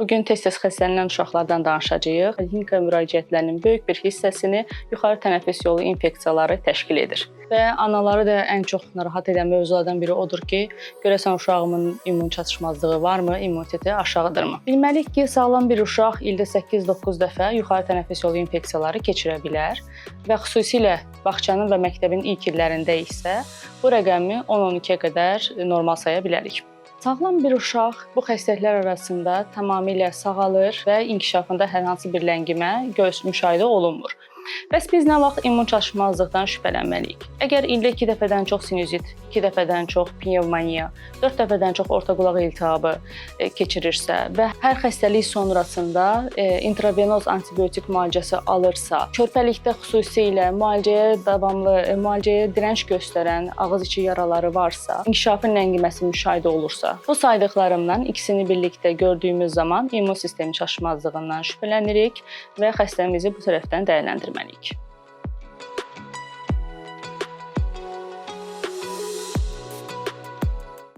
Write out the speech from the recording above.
Bugün tez-tez xəstələnən uşaqlardan danışacağıq. Klinika müraciətlərinin böyük bir hissəsini yuxarı tənəffüs yolu infeksiyaları təşkil edir. Və anaları da ən çox narahat edən mövzulardan biri odur ki, görəsən uşağımın immun çatışmazlığı varmı, immuniteti aşağıdırmı? Bilməliyik ki, sağlam bir uşaq ildə 8-9 dəfə yuxarı tənəffüs yolu infeksiyaları keçirə bilər və xüsusilə bağçanın və məktəbin ilk illərində isə bu rəqəmi 10-12-yə qədər normal saya bilərik. Sağlam bir uşaq bu xəstəliklər arasında tamamilə sağalır və inkişafında hər hansı bir ləngimə müşahidə olunmur. Bəs biz nə vaxt immun çatışmazlıqdan şübhələnməliyik? Əgər ildə 2 dəfədən çox sinüzit, 2 dəfədən çox pnevmoniya, 4 dəfədən çox orta qulaq iltihabı keçirirsə və hər xəstəlik sonrasında intravenoz antibiotik müalicəsi alırsa, körpəlikdə xüsusilə müalicəyə dirənç göstərən ağız içi yaraları varsa, inkişafın ləngiməsi müşahidə olursa, bu saydıqlarımdan ikisini birlikdə gördüyümüz zaman immun sistemi çatışmazlığından şübhələnirik və xəstəmizi bu tərəfdən dəyərləndirməliyik.